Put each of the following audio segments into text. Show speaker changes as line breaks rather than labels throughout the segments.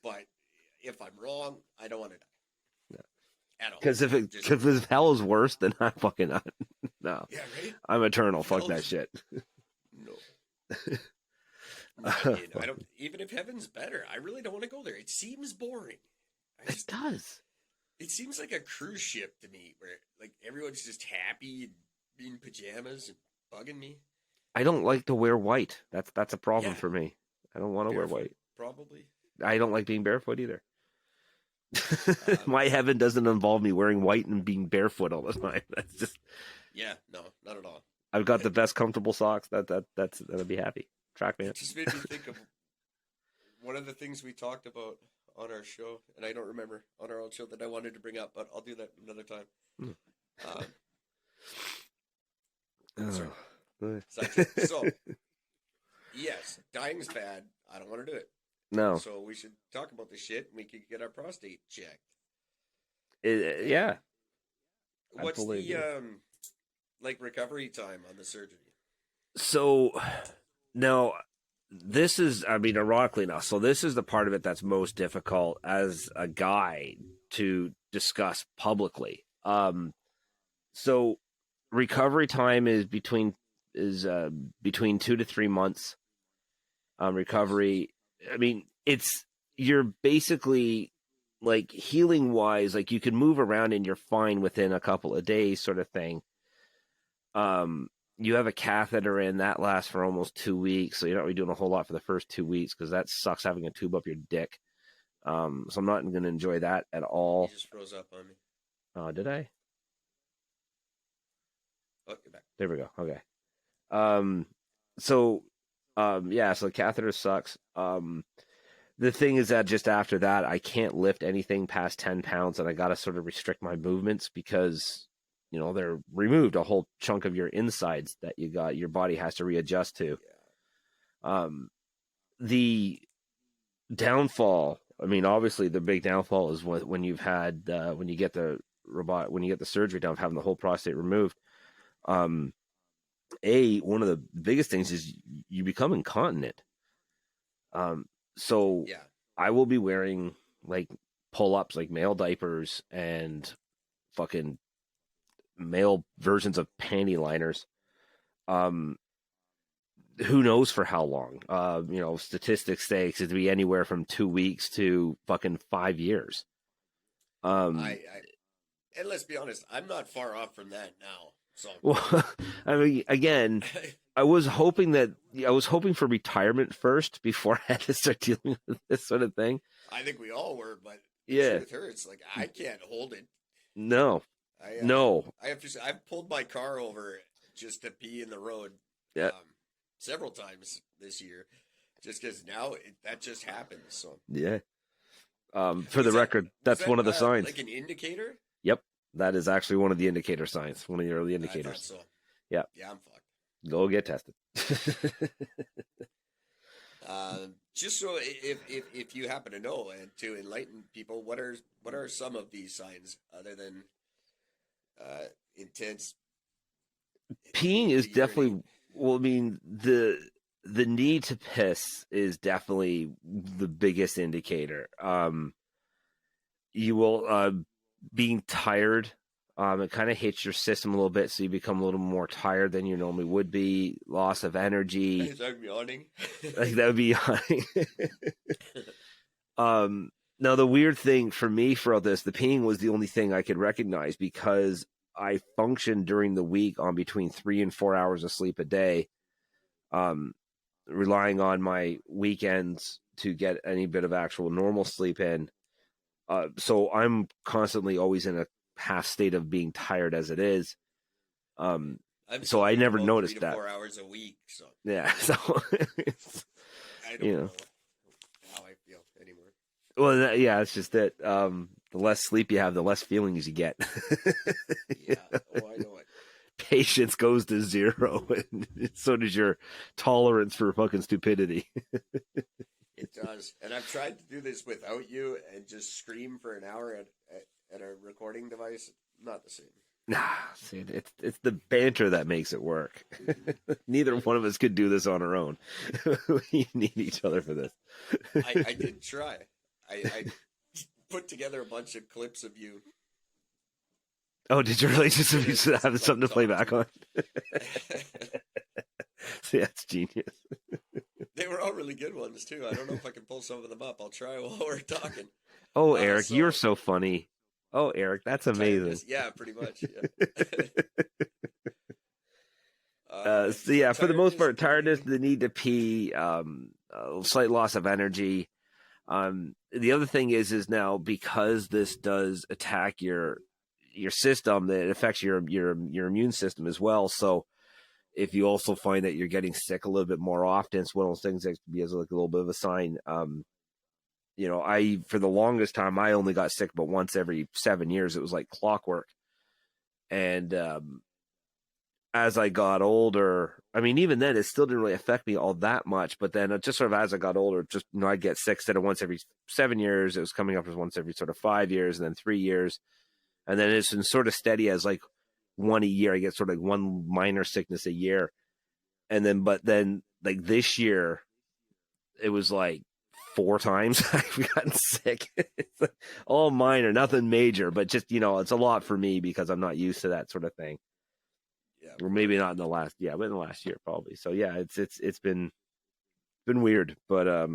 But if I'm wrong, I don't want to die at all.
Because if hell is worse, then I'm fucking not. No,
yeah, right.
I'm eternal. Fuck
Hell
that
is
shit.
no. I mean, I don't. Even if heaven's better, I really don't want to go there. It seems boring. I
It
just.
does.
It seems like a cruise ship to me, where like everyone's just happy and in pajamas and bugging me.
I don't like to wear white. That's a problem
Yeah,
for me. I don't want to wear
barefoot
white.
probably.
I don't like being barefoot either.
Um,
My heaven doesn't involve me wearing white and being barefoot all the time. That's just.
yeah, no, not at all.
I've got the best comfortable socks. That'd be happy. Track man.
It just made me think of one of the things we talked about on our show, and I don't remember on our own show that I wanted to bring up, but I'll do that another time. Sorry. So, yes, dying's bad. I don't want to do it.
No.
So we should talk about this shit and we could get our prostate checked.
Yeah.
What's the like recovery time on the surgery?
So now this is, I mean, ironically enough, so this is the part of it that's most difficult as a guy to discuss publicly. So recovery time is between 2 to 3 months. Recovery, I mean, you're basically like healing wise, like you can move around and you're fine within a couple of days, sort of thing. You have a catheter in that lasts for almost 2 weeks, so you're not really doing a whole lot for the first 2 weeks because that sucks having a tube up your dick. So I'm not going to enjoy that at all.
You just froze up on me.
Oh, did I?
Oh, you're back.
There we go. Okay. So the catheter sucks. The thing is that just after that, I can't lift anything past 10 pounds, and I got to sort of restrict my movements because, they're removed a whole chunk of your insides that your body has to readjust to.
Yeah.
The downfall, I mean, obviously the big downfall is when you've had, when you get the surgery done of having the whole prostate removed. One of the biggest things is you become incontinent. So
Yeah.
I will be wearing like pull-ups, like male diapers and fucking male versions of panty liners. Who knows for how long? Statistics say it could be anywhere from 2 weeks to fucking 5 years.
And let's be honest, I'm not far off from that now. So
well, I mean, again, I was hoping for retirement first before I had to start dealing with this sort of thing.
I think we all were, but
yeah,
with her, it's like I can't hold it.
No, no.
I've pulled my car over just to pee in the road.
Yeah.
Several times this year, just because now that just happens. So
yeah. For the record, that's one of the signs.
Like an indicator.
Yep, that is actually one of the indicator signs. One of the early indicators.
I thought so.
Yeah.
Yeah, I'm fucked.
Go get tested.
Just so if you happen to know and to enlighten people, what are some of these signs other than intense
peeing is definitely, well, I mean, the need to piss is definitely the biggest indicator. You will being tired, it kind of hits your system a little bit, so you become a little more tired than you normally would be. Loss of energy.
I'm yawning.
Like that would be yawning. Now the weird thing for me for all this, the peeing was the only thing I could recognize because I functioned during the week on between 3 and 4 hours of sleep a day, relying on my weekends to get any bit of actual normal sleep in. So I'm constantly always in a half state of being tired as it is. So I never noticed
3 to
that.
4 hours a week. So
yeah, so
I don't know how I feel anymore.
Well, yeah, it's just that the less sleep you have, the less feelings you get.
Yeah, I know it.
Patience goes to zero, and so does your tolerance for fucking stupidity.
It does, and I've tried to do this without you and just scream for an hour at a recording device. Not the same.
Nah, see, it's the banter that makes it work. Neither one of us could do this on our own. We need each other for this.
I did try. I put together a bunch of clips of you.
Oh, did you really just have something to play back on? See, that's genius.
They were all really good ones too. I don't know if I can pull some of them up. I'll try while we're talking.
Oh, Eric, you're so funny. Oh, Eric, that's amazing.
Yeah, pretty much.
Yeah. So yeah, for the most part, tiredness, the need to pee, slight loss of energy. The other thing is now because this does attack your system, that it affects your immune system as well. So if you also find that you're getting sick a little bit more often, it's one of those things that can be as like a little bit of a sign. For the longest time, I only got sick but once every 7 years. It was like clockwork. And as I got older, I mean, even then, it still didn't really affect me all that much. But then just sort of as I got older, just, I'd get sick instead of once every 7 years. It was coming up as once every sort of 5 years and then 3 years. And then it's been sort of steady as like one a year. I get sort of like one minor sickness a year. And then, but then like this year, it was like 4 times I've gotten sick. It's like all minor, nothing major, but just, it's a lot for me because I'm not used to that sort of thing.
Yeah.
Or maybe not in the last, but in the last year probably. So yeah, it's been weird, but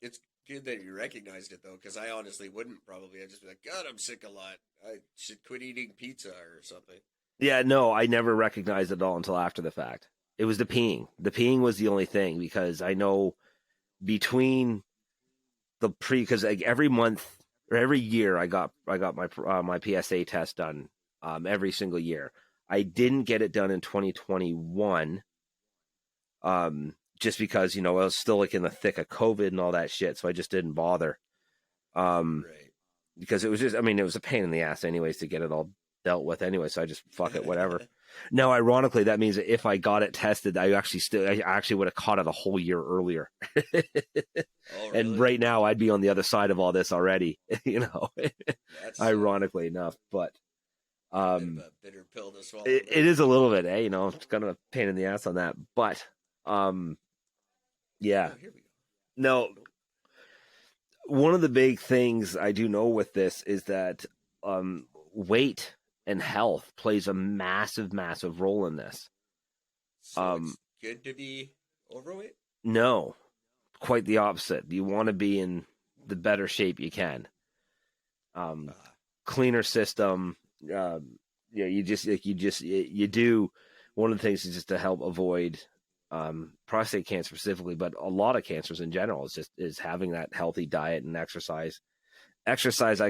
it's good that you recognized it though, because I honestly wouldn't probably. I'd just be like, God, I'm sick a lot. I should quit eating pizza or something.
Yeah, no, I never recognized it at all until after the fact. It was the peeing. The peeing was the only thing because I know between because like every month or every year I got my PSA test done every single year. I didn't get it done in 2021 just because, I was still like in the thick of COVID and all that shit. So I just didn't bother.
Right.
Because it was just, it was a pain in the ass anyways to get it all dealt with anyway. So I just, fuck it, whatever. Now, ironically, that means that if I got it tested, I actually would have caught it a whole year earlier.
Oh, really?
And right now I'd be on the other side of all this already,
That's
ironically enough, but
a bit of a bitter pill to swallow.
It is a little bit, it's kind of a pain in the ass on that, but yeah.
Oh, here we go.
No, one of the big things I do know with this is that weight and health plays a massive, massive role in this.
So it's good to be overweight?
No, quite the opposite. You want to be in the better shape you can. Cleaner system. You do. One of the things is just to help avoid prostate cancer specifically, but a lot of cancers in general is having that healthy diet and exercise. I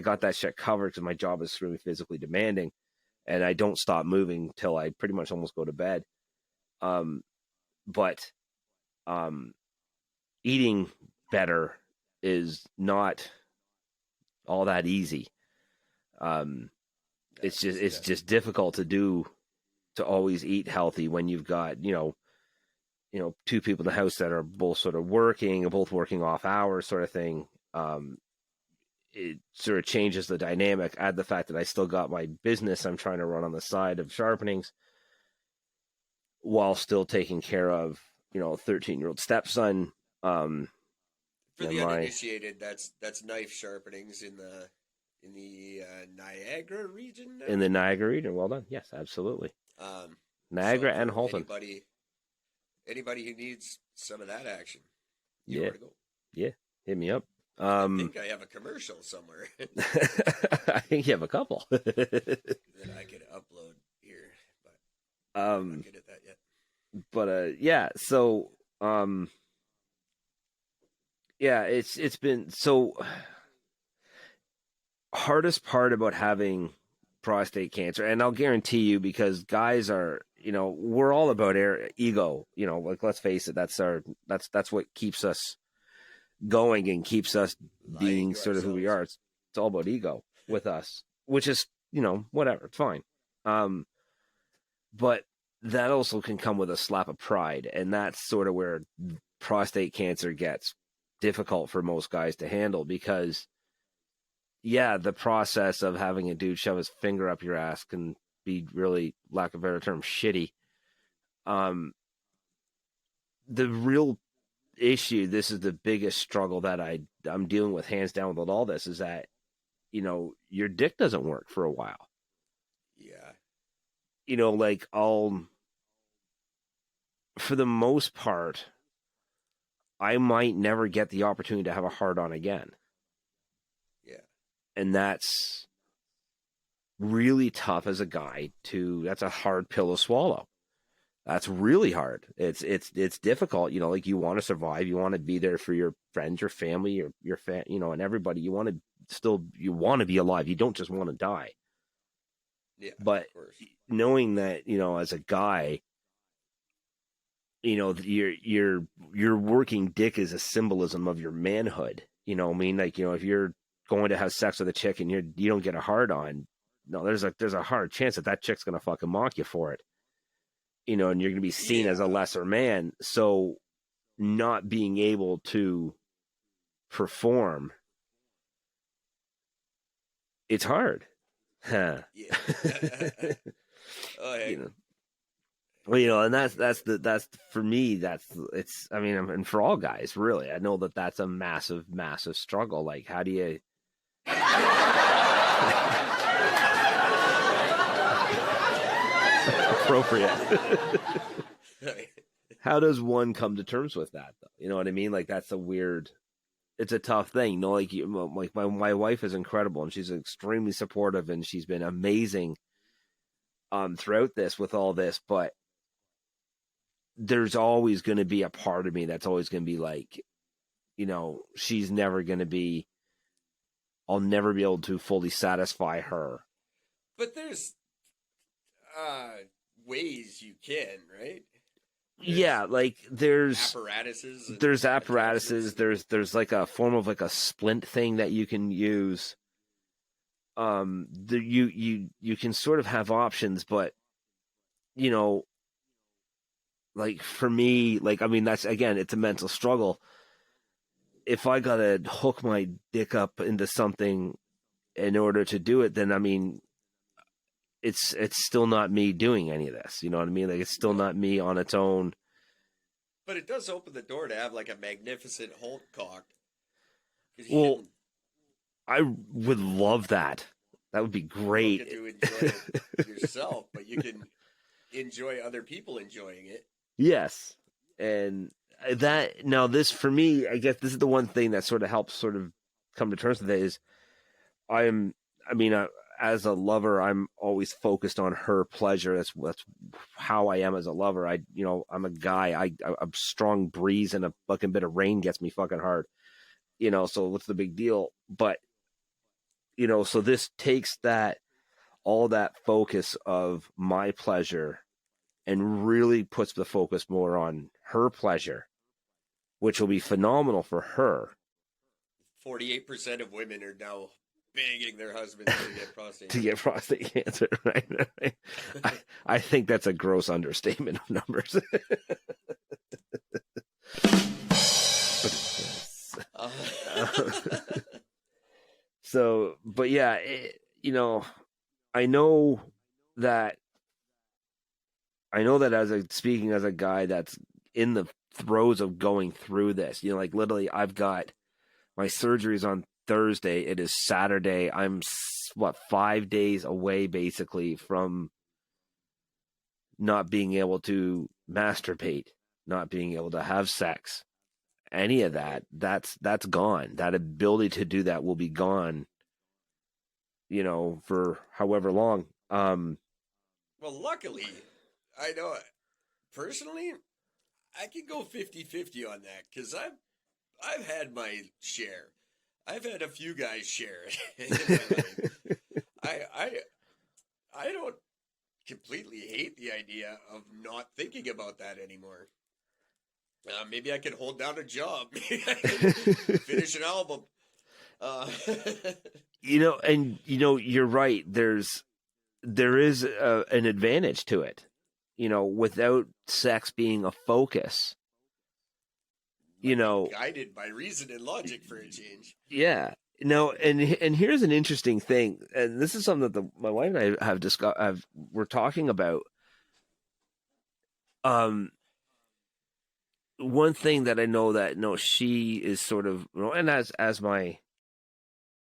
got that shit covered because my job is really physically demanding, and I don't stop moving till I pretty much almost go to bed. But eating better is not all that easy. It's just difficult to do, to always eat healthy when you've got, 2 people in the house that are both sort of both working off hours sort of thing. It sort of changes the dynamic. Add the fact that I still got my business I'm trying to run on the side of sharpenings while still taking care of, a 13-year-old stepson.
For the uninitiated, that's knife sharpenings in the Niagara region now?
In the Niagara region. Well done. Yes, absolutely. Niagara and Halton.
Anybody who needs some of that action,
you
know where to go.
Yeah, hit me up.
I think I have a commercial somewhere.
I think you have a couple
that I could upload here, but I'm not good at that yet.
But yeah, so yeah, it's been so. Hardest part about having prostate cancer, and I'll guarantee you, because guys are, we're all about ego, like, let's face it, that's what keeps us going and keeps us being sort of who we are. It's all about ego with us, which is, whatever, it's fine. But that also can come with a slap of pride, and that's sort of where prostate cancer gets difficult for most guys to handle, because the process of having a dude shove his finger up your ass can be really, lack of a better term, shitty. The real issue, this is the biggest struggle that I'm dealing with hands down with all this, is that, you know, your dick doesn't work for a while.
Yeah.
You know, like for the most part, I might never get the opportunity to have a hard on again.
Yeah.
And that's really tough as a guy that's a hard pill to swallow. That's really hard. It's difficult. You know, like, you want to survive. You want to be there for your friends, your family, your you know, and everybody. You want to be alive. You don't just want to die.
Yeah.
But
of course.
knowing that, you know, as a guy, you know, your working dick is a symbolism of your manhood. You know what I mean? Like, you know, if you're going to have sex with a chick and you don't get a hard on, no, there's a hard chance that chick's gonna fucking mock you for it. You know, and you're gonna be seen as a lesser man. So not being able to perform, it's hard. Huh.
Yeah. Oh, hey.
You know. Well, you know, and that's for me, I mean, and for all guys, really, I know that's a massive, massive struggle. Like, how do you appropriate? How does one come to terms with that, though? You know what I mean? Like, it's a tough thing. You know, like my wife is incredible, and she's extremely supportive, and she's been amazing throughout this with all this, but there's always going to be a part of me that's always going to be like, you know, I'll never be able to fully satisfy her.
But there's ways you can, right?
Yeah, like there's
apparatuses.
There's like a form of like a splint thing that you can use. You can sort of have options, but, you know, like, for me, like, I mean, that's, again, it's a mental struggle. If I gotta hook my dick up into something in order to do it, then, I mean, it's still not me doing any of this. You know what I mean? Like, it's still not me on its own.
But it does open the door to have like a magnificent Hulk cock.
Well, I would love that. That would be great.
You don't get to enjoy it yourself, but you can enjoy other people enjoying it.
Yes. And that, now this, for me, I guess this is the one thing that sort of helps sort of come to terms with it is as a lover, I'm always focused on her pleasure. That's how I am as a lover. I'm a guy. A strong breeze and a fucking bit of rain gets me fucking hard. You know, so what's the big deal? But, you know, so this takes all that focus of my pleasure and really puts the focus more on her pleasure, which will be phenomenal for her.
48% of women are now begging their husbands to get prostate
to get prostate cancer, right? I think that's a gross understatement of numbers. So, but yeah, you know, I know that speaking as a guy that's in the throes of going through this, you know, like, literally, I've got my surgeries on Thursday. It is Saturday. I'm 5 days away basically from not being able to masturbate, not being able to have sex, any of that. That's gone. That ability to do that will be gone, you know, for however long.
Well, luckily, I know personally, I can go 50-50 on that because I've had my share. I've had a few guys share it. I don't completely hate the idea of not thinking about that anymore. Maybe I can hold down a job. Maybe I can finish an album.
You know, and you know, you're right. There is an advantage to it. You know, without sex being a focus. You know,
guided by reason and logic for a change.
Yeah, Now, and here's an interesting thing, and this is something that my wife and I have discussed. We're talking about. One thing that I know that she is sort of, and as my